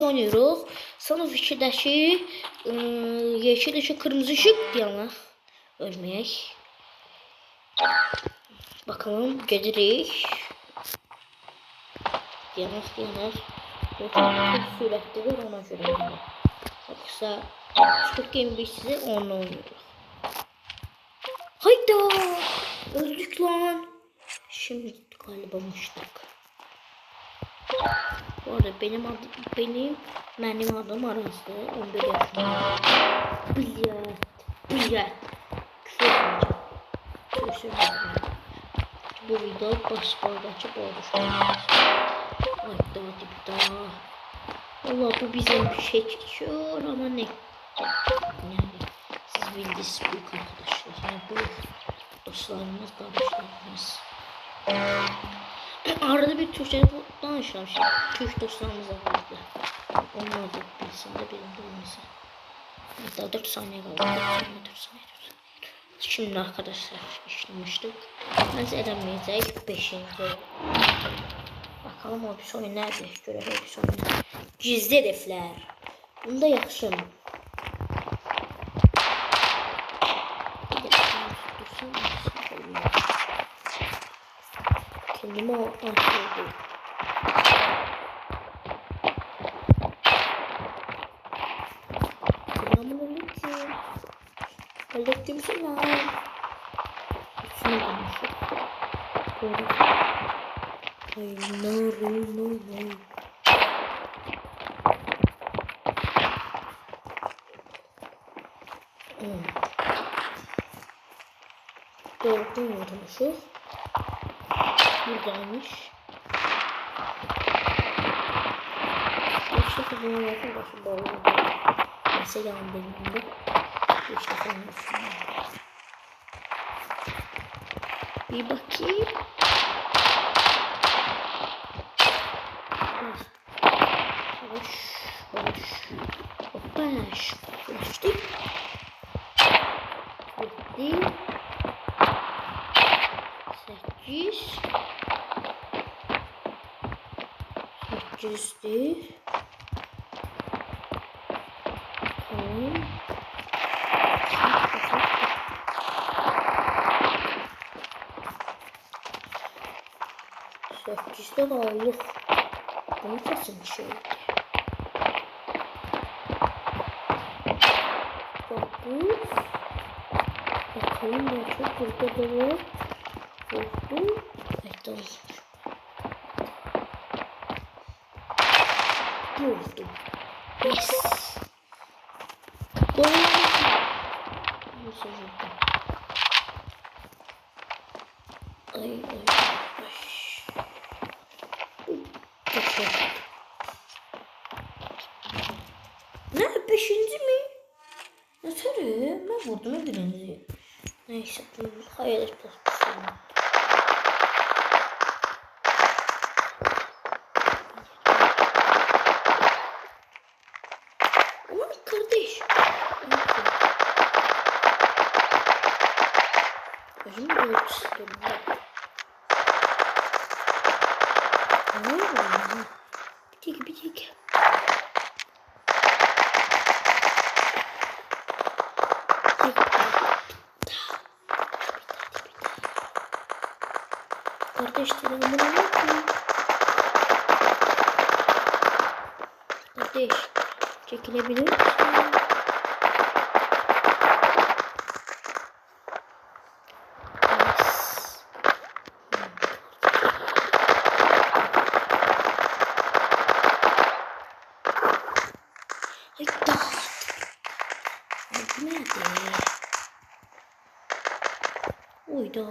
Oynuyoruz. Sana fikirdəki yeşil ışık, kırmızı ışık yanaq ölməyək. Bakalım gedirik. Yanaq. Çok sürətlidir ona göre. Yoksa Squid Game biz size onunla oynuyoruz. Hayda! Öldük lan. Şimdi galiba müştak. Bu arada benim adım Araz'dı. 11 yaşında. Bilyat. Küfür etmeyeceğim. Bu video başbaldakı boğduşlar. Hatta dipta. Allah bu bizim bir şey geçiyor ama ne? Yani siz bildiğiniz büyük arkadaşlar. Yani büyük dostlarımız, kardeşlerimiz. Arada bir Türkçe danışıyorum. Türk dostlarımız da vardı. Onlar da bilsin de benim de olmasın. Hatta 4 saniye kaldı. 4 saniye. Şimdi arkadaşlar işlemiştik. Nasıl edemeyecek? 5. Bakalım o bir sonu nerede? Görev bir sonu. Gizli hedefler. Bunda yakışım. Kendime atıyordum. Selamünaleyküm. Aleykümselam. Şunu konuşup. Böyle. No. Gördüm yorulmuşu. Buradaymış. İşte kızına yakın başı bağlı. Mesela yan benimde. İşte konuşuyor. Bir bakayım. Boş. Hoppaş. Geçtik. Bitti. 8. 8'di. Tamam. 8'den aldık. Bunu kesin bir şey. Bakalım ne çok burada da var. Bu. Evet tamam. Buldum. Yes. Nasıl vurdum? Ay. Ne? 5. mi? Yeter ya. Ben vurdum birinci. Neyse. Hayal etmez. Ama kardeş. Gözüm böyle tutuyorum. Ne oluyor? Bir tek. Kardeşlerim bunu yapayım. Kardeş çekilebilir misin? Hayda. Bu nerede? Oyda.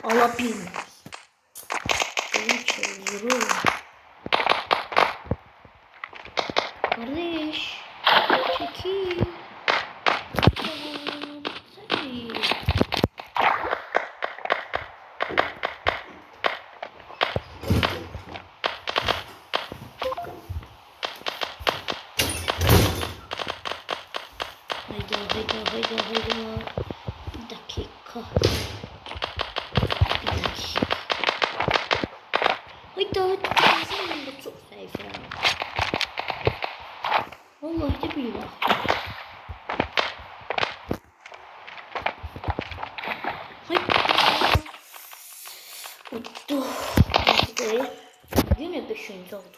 Allah bilmez. Benim çeviriyorum. Kardeş. Çekil. Hayda hayda hayda hayda. Bir dakika. Bir dakika. Hayda. Ben de çok zayıf ya. Vallahi de billahi. Hayda. Uttu. Yine 5. oldu.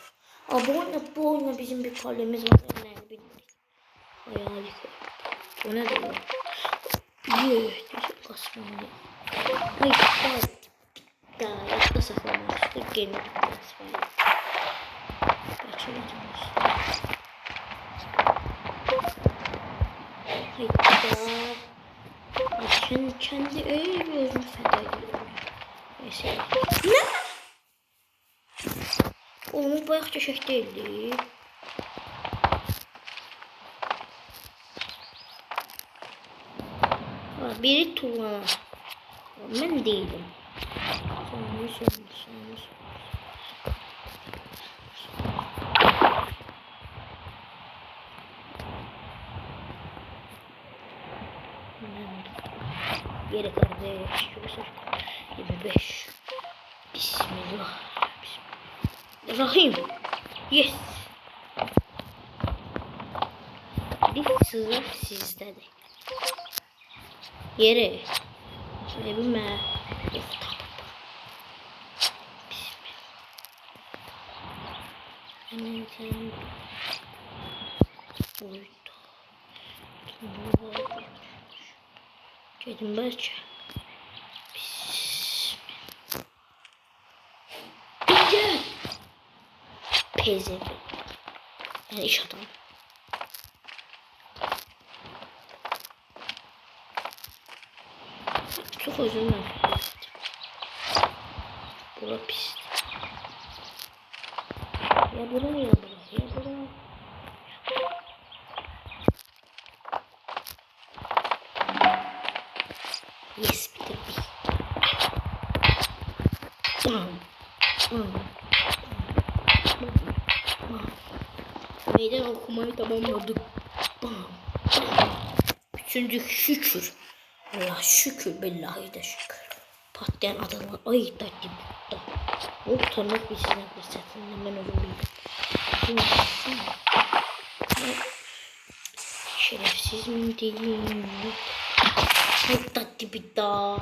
Bu oyunda bizim bir kalemiz var. Nerede bilmiyorum. Hayali koy. O ne diyor? Yuh. Düşük kasmanı. Hayda. Daha yakta saklamak işte. Gemi bitmez falan. Kaçıracağız. Hayda. Kendi öyle bir özür feda ediyorum. Neyse. Ne? Oğlum bu ayakça şey değildi. Biri tuğla. Ben değilim. Sonra. Geri kardeş. 25. Bismillah. Rahim. Yes. Bir sıra sizdedir. Yere. Sahibime. Bismillah. Uydu. Gelin belki. Gel. Pezeli. Yani iş adamı. Çok özür dilerim. Bura pis. Ya bura. Yes, bitir. Meydan okumayı tamamladık. Üçüncü şükür. Allah şükür, billahi de şükür. Patlayan adamlar ay da dibutta. O tanık bir silah fırsatında ben onu bildim. Şerefsiz mi diyeyim? Ay da dibutta.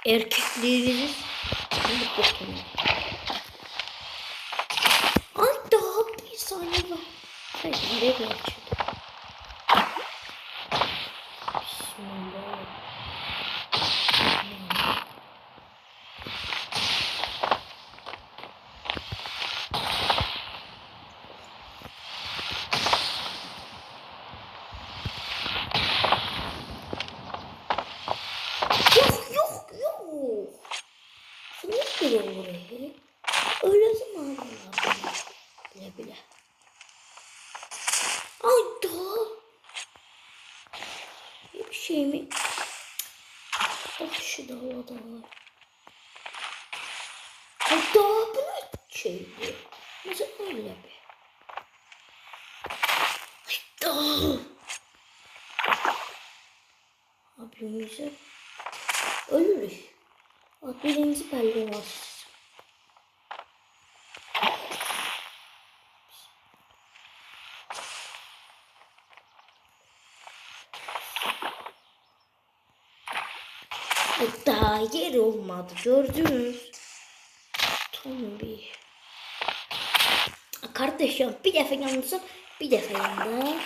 Erkekleriniz bir bakın. Ay daha bir saniye var. Hayır, nereye geçiyor? Bismillah. Yok. Ne diyor oraya? Öyle zaman bile. Ay daha. Bir şey mi? Bak şu da. Ay daha bu ne şeydi? Nasıl öyle bir? Ay daha. Abimize ölürüz. Bak birinci belli olmaz. Daha yer olmadı, gördünüz. Tombi. Kardeşim bir defa yanılsın, bir defa yandı.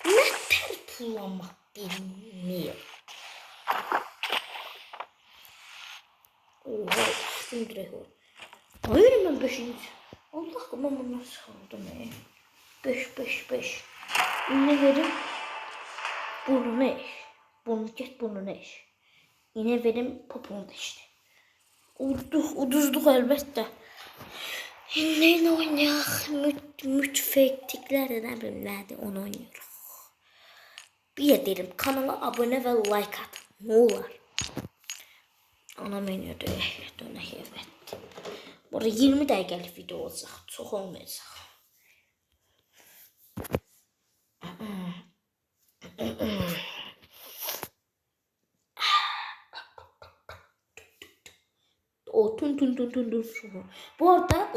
Ne kullanmak bilmiyor. Oha, üstüm direkt oldu. Hayır ben 5. Allah'ım ben bunu nasıl aldım ya? 5. Ne verim? Bunu ne iş? Bunu ne iş? Yine verim poponu işte. Uduzduk elbette. Ne oynayak? Mütfektikler de ne bileyim nerede onu oynuyoruz. Bir de derim kanala abone ve like atın. Ne olur. Ana menüde dönək evet. Burada 20 dəqiqəlik video olacaq. Çox olmayacaq. O tun. Bu arada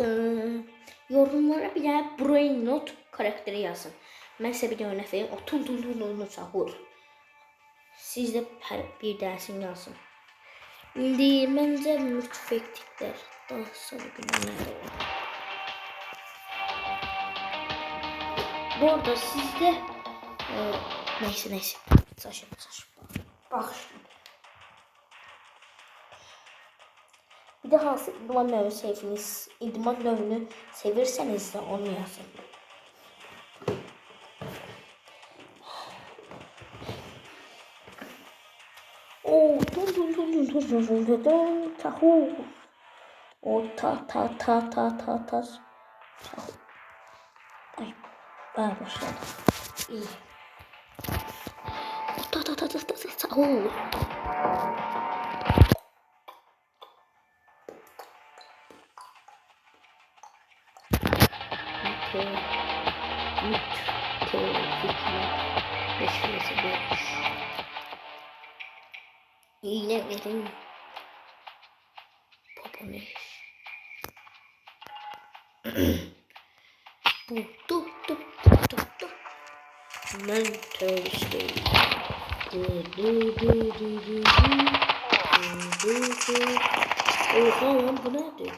yorumlara bir tane brain note karakteri yazın. Ben size bir de örnek vereyim. O tun sahur. Siz de bir dersini yazın. Şimdi bence mütfektikler. Daha sonra günlerde var. Bu arada sizde neyse. Saçım. Bak şimdi. Bir de hansı idman növü sevdiniz? İdman növünü sevirseniz de onu yazın. O tahu. O ta. Tahu. Ay ben başladım. İyi. O ta tahu. İğne verin. Popone. Bu. Ben Thursday. Oha lan bu nedir?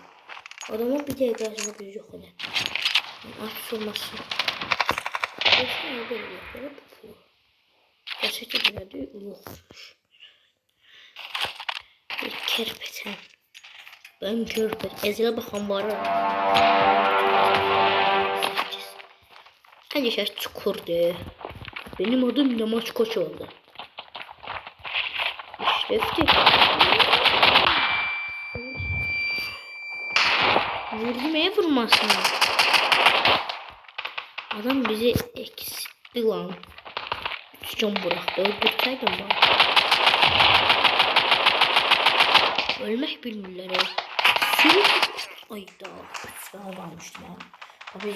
Adamın bir tek karşına bir yok öyle. Aç olmasın. Gerçekten öyle yok. Gerçekten öyle yokmuş. Bir kerpeten. Ben kerpeten. Ezile bakan var. Hadi şey çukurdu. Benim adım Yamaç Koç oldu. İşte. Vurmaya vurmasın. Adam bizi eksiltti lan. 3 can bıraktı. Öldürseydim bana. Ölmek bilmirler. Ay daha 3 tane varmıştı lan. Abi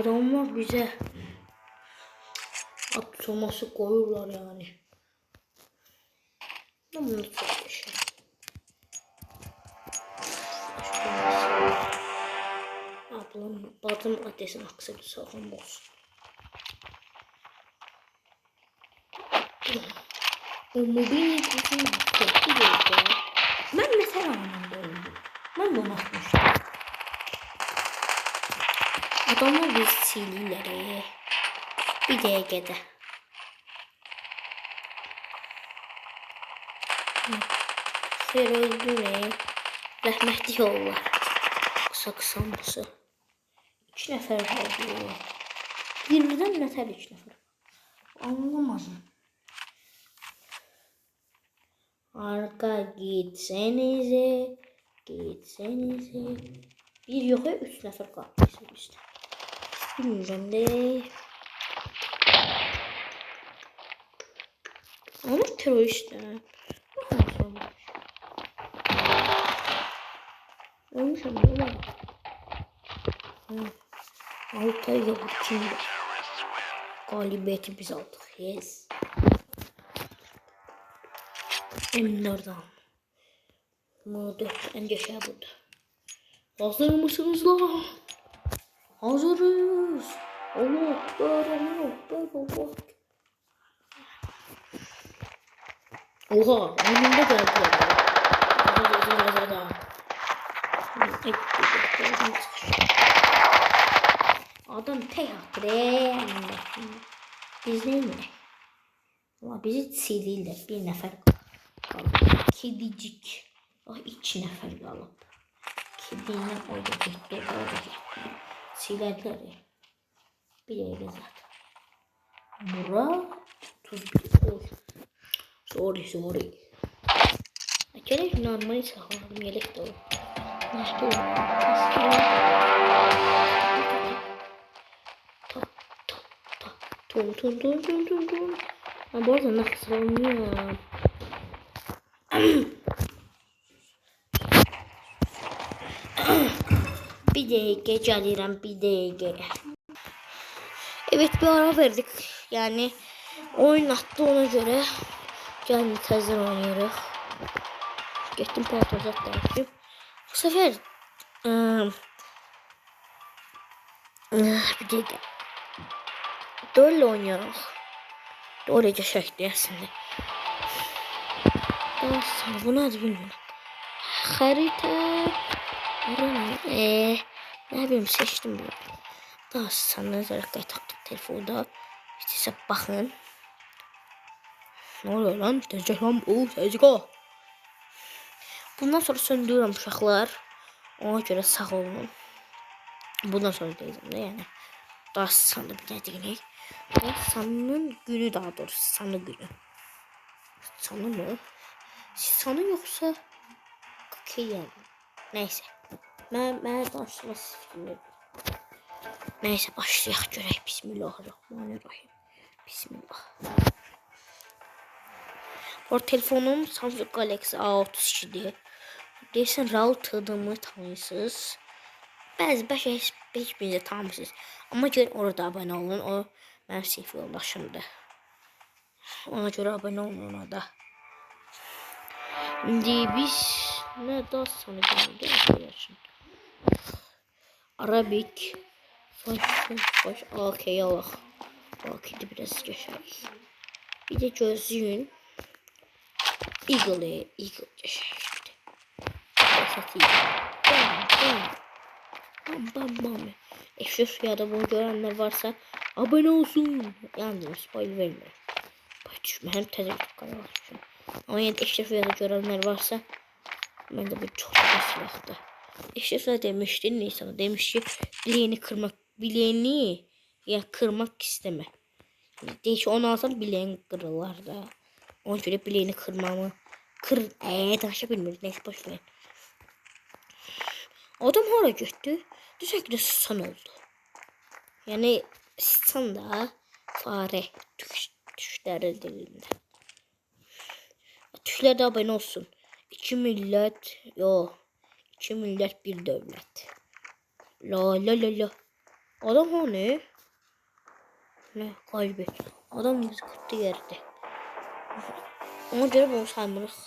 adamlar bize at soması koyuyorlar yani. Ben bunu çok yaşıyorum. Ablam badım adresin akseli sağlam olsun. O mobil kızın tepki geldi. Ben mesela anlamda öldüm. Ben de onu atmıştım. Adamlar biz silileri. Bir DG'de. Sen öldü ne? Rəhmətli yollar. Qısa-qısamlısı. 2 nəfər var. Birdən nətər 2 nəfər? Anlamadım. Arka gitsenize. Bir yok ya 3 nəfər qaldı bizdə. Bilmirəm də. Ama teröristler. Olmuş ama öyle. Altay'da bütün galibiyeti biz aldık. Yes. M4'dan. M4 en geçer burada. Hazır mısınız lan? Hazırız. Allah Allah. Oha, önümde geldiler. Adam tek attı be. Biz ne mi? Ama bizi sildiler. Bir nefer kaldı. Kedicik. Ah 2 nefer kaldı. Kedine orada gitti. Sildiler ya. Bir yere zaten. Bura 31 olsun. Sorry. Gerek normal sakladım yelek de o. Nasıl olur? Tun tun tun tun tun tun. Ben bu arada nasıl oynuyorum? Bir dakika gelirim, bir dakika. Evet, bir ara verdik. Yani oyun attı, ona göre geldi tezden oynayırıq. Getdim paltozat dəyişdim. Bu sefer bir dakika. Dörtle oynayırıq. Oraya geçəkdi əslində. Daha bu nədir bilmirəm. Xəritə. Ne bileyim, seçtim bunu. Daha sonra nəzərə taktık telefonda. İstəsə baxın. Ne oluyor lan? Tezgahım. Tezgah. Bundan sonra söndürürüm uşaqlar. Ona göre sağ olun. Bundan sonra deyəcəm də, yəni. Daha sandı bir nə deyək. Sanının günü, daha doğrusu sanı günü. Sanı mı? Sanı yoksa okey yani. Neyse. Ben başlaması fikrimde. Neyse, başlayaq görək. Bismillahirrahmanirrahim. Bismillah. Bu telefonum Samsung Galaxy A32'dir. Deyirsən Raut adımı tanıyırsınız. Bəzi heç birinizə tanımırsınız. Amma gəlin orada abunə olun. O mənim sinif yoldaşımdır. Ona görə abunə olun ona da. İndi biz nə daha sanırıq. Arabik. Baş. Okey, alaq. Okey'de biraz geçək. Bir de gözlüyün. Eagle geçək. Bam. Eşref ya da bunu görenler varsa abone olsun. Yalnız spoiler vermiyorum. Düşme, hem tedirgin kalmışım. Ama yine Eşref ya da görenler varsa ben de bu çok silahlı. Eşref de demişti, Nisan'a demiş ki bileğini ya kırmak isteme. Deyik onu alsam bileğin kırırlar da. Ona göre bileğini kırmamı taşa bilmiyorum. Neyse, boş verin. Adam hara getdi? Düzəkdə sıçan oldu. Yani sıçan da fare tüşləri dilində. Tüşlərdə abunə olsun. 2 millət, yox. 2 millət bir dövlət. La. Adam hani? Ne kaybet. Adam bizi kırdı yerde. Ona göre bunu saymırıq.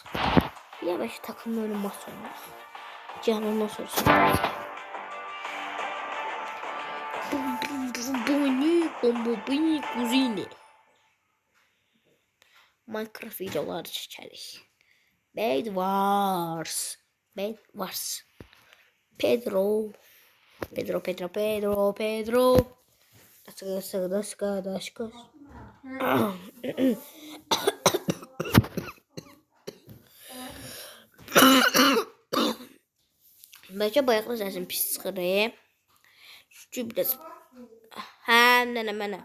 Bir de belki takımla ölüm maç oynayırıq. Canımdan sorsun. Bombini kuzini. Minecraft videoları çəkərik. Bed Wars. Pedro. Daşka. Bəlkə bayaqlı səsim pis çıxır. Çünki biraz. Mənə.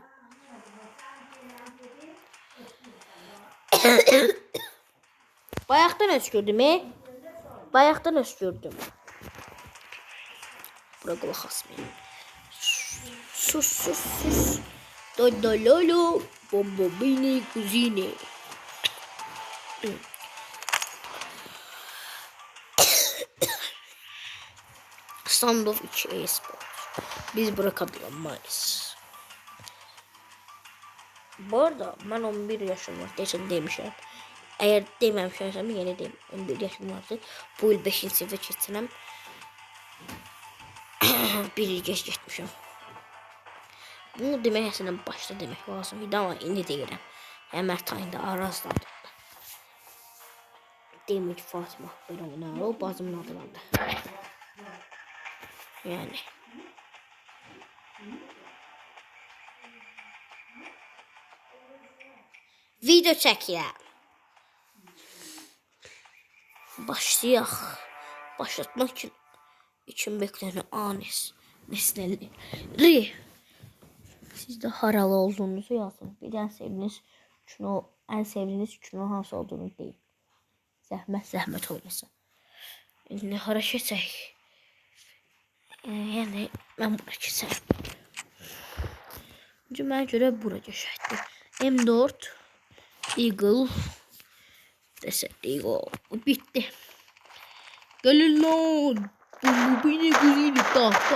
Bayaqdan öskürdüm. Bura qulaq asmayın. Sus. Lolo. Bombini kuzini. Standoff 2 e-sport. Biz bura katılamayız. Bu arada ben 11 yaşım var. Geçen demişim. Eğer dememişsem yine deyim. 11 yaşım vardı. Bu yıl 5. sınıfa geçsem. Bir il geç getmişim. Bunu demək əslində başda demək lazım idi, amma indi deyirəm. Mart ayında Arazdadır. Demir Fatıma belə oynar, o bazımın adındadır. Yani. Video çəkirəm. Başlayaq. Başlatmaq üçün beklenen anis nesneleri. Siz de haralı olduğunuzu yazın. Bir en sevdiğiniz kino hansı olduğunu deyin. Zəhmət olmasa. İndi hara keçək? Yəni mən bura keçərəm. Cümle göre buraya şahitli. M4 Eagle desek Eagle bitti. Gelin lan. Bu beni güzeli tak.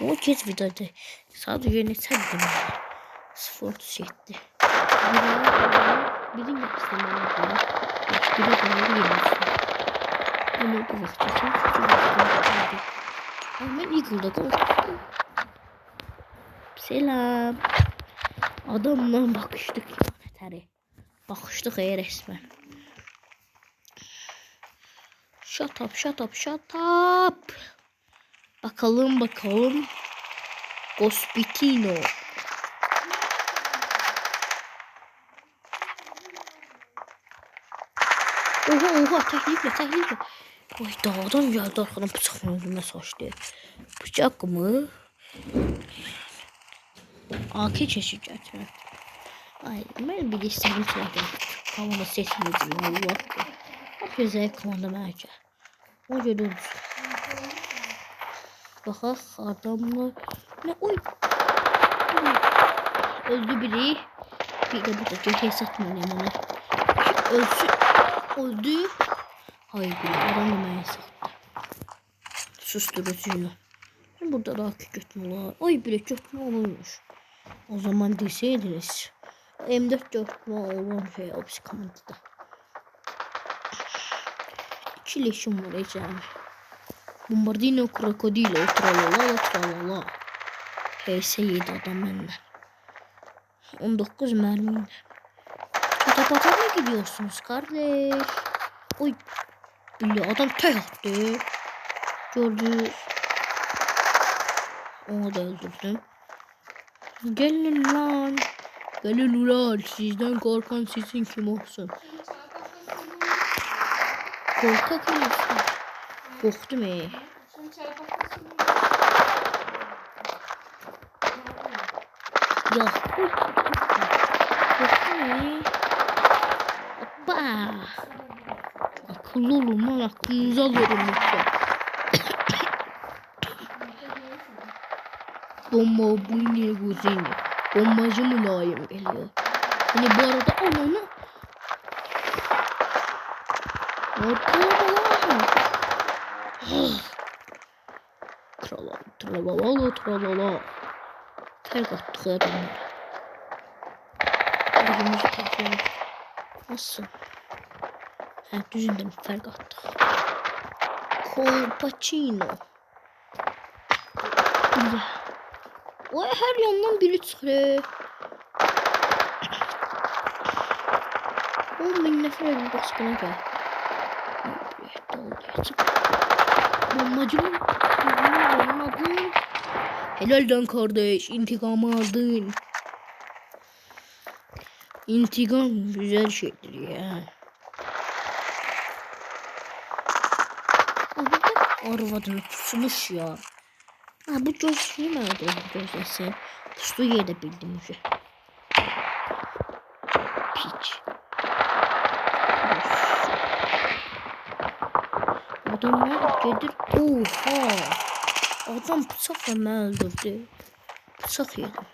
O kez videoda sadece yönetseydim. 0.37. Bizim yapısından böyle. Biri böyle gelmişti. Onu da vakti ama ben Eagle'da korktum. Selam. Adamla bakıştık yani. Bakıştık resmen. Shut up. Bakalım. Gospitino. Oha tehlike. Oy dağdan geldi arkadan bıçakla öldürme saçtı. Bıçak mı? AK çeşit gerçekten. Ay ben bir istedim söyledim. Kamera sesini duyuyorum Allah. Herkese komanda merke. O görürüz. Bakak adamlar. Ne oy. Öldü biri. Bir de burada köşeye satmayalım onu. Öldü. Hayır adam yemeğe sattı. Susturucuyla. Burada daha küçük var. Ay bile çok mu olmuş. O zaman deseydiniz. M4 4 olan şey hapsi komandada. İki leşim var ecem. Bombardino krokodilo tralala. HS7 adam benden. 19 mermiyle. Patapata mı gidiyorsunuz kardeş? Oy. Bile adam tek attı. Gördünüz. Onu da öldürdüm. Gelin lan. Gelin ulan. Sizden korkan sizin kim olsun? Korkak mısın? Korktum ya. Korktum ya. Hoppa. Akıllı olun lan. Aklınızı alırım lütfen. Bomba bu ne güzel. Bombacı mı layım geliyor? Hani bu arada ananı. Tralala. Terk attık adamları. Yüzümüzü kapıyoruz. Nasıl? Düzünden terk attık. Colpacino. Vay her yandan biri çıkıyor. 10.000 nefer bir baskına gel. Bombacı mı? Olmadın. Helalden kardeş. İntikamı aldın. İntikam güzel şeydir ya. Arvadını pusmuş ya. Ha bu coşkuyu mu öldürdün sen? Puslu yerde bildim ki. Piç. Adamlar gelir. Oha. Adam bıçakla beni öldürdü. Bıçak yedim.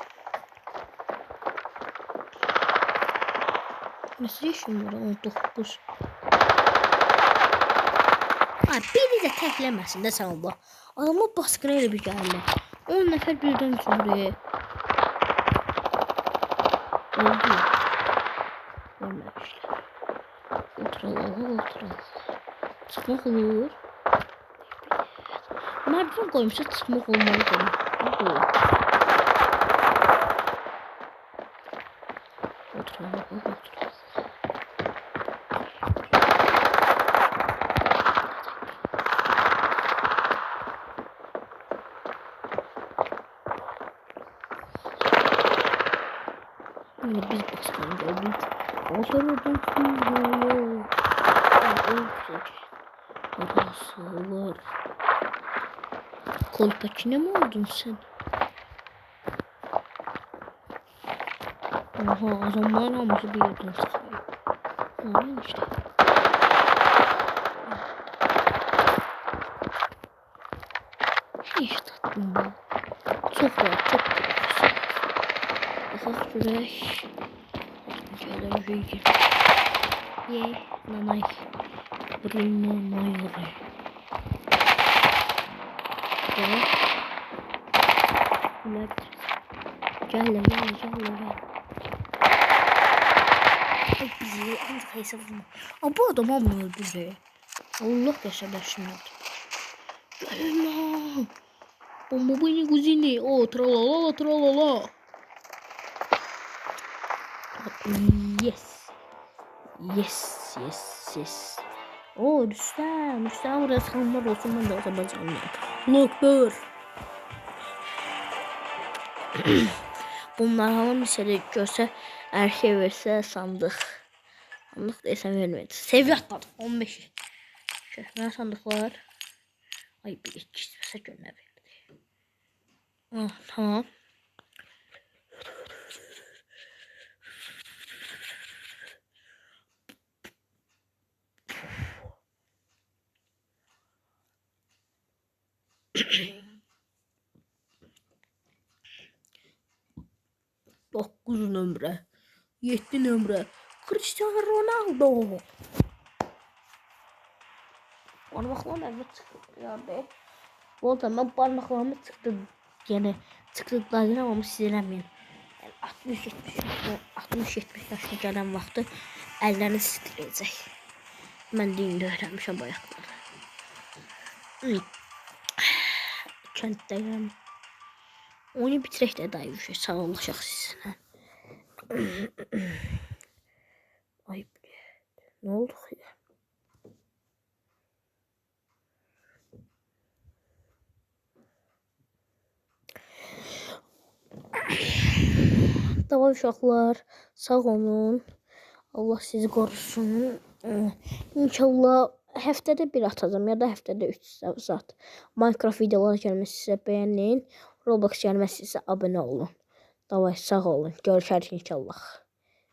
Nasıl yaşım var 19. Ha biri de teklemesin de sen bu. Adamı baskına ile bir geldi. 10 nefer birden buraya. Öldü. Ölmemişler. Oturalım. Çıkmak olur. Merdiven koymuşsa çıkmak olmalı. Oturalım. Biz baskına geldik. Oturalım. Orası. Kolpaçine mi oldun sen? Oha adamlar amca bir yerden sıkıyor. Aynen işte. iş tattım ben. Çok rahat, çok güzel. Bakak görək. Gələ bir ye, nanay. Bruno Mayori. Gələ. Gələ, gələ. Bizi ancaq hesabına. Bu adam hamını öldürür. Allah qəşəbəşinlər. Gəlin lan. Bomba beni kuzini. O tralala tralala. Yes. Yes, yes, yes. O Rüstem burası kanlar olsun, ben de Azerbaycanlıyım. Lokbör. Bunlar hanım lisede görse erkeğe verse sandık. Sandık desem vermedi. Seviye atladım 15. Şöyle sandıklar. Ay bir çizmese gönül verdi. Tamam. Dokuz nömrə, 7 nömrə, Cristiano Ronaldo. Parmaklarım əlbət çıxdı ya. Bu arada mən parmaklarımı yəni çıxdıqlarını ama siz eləməyin. 60-70 yaşına gələn vaxtı əllərini titrəyəcək. Mən deyində öyrənmişəm bu ayaqları. Kənddəyəm. Oyunu bitirək də dayı sağollaşaq sizinlə. Ay ne oldu ya? Davay uşaqlar, sağ olun. Allah sizi qorusun. İnşallah həftədə bir atacağım ya da həftədə 3 saat. Minecraft videoları gəlməsi sizə bəyənin. Roblox gəlməsi sizə abunə olun. Davay sağ olun. Görüşərik inşallah.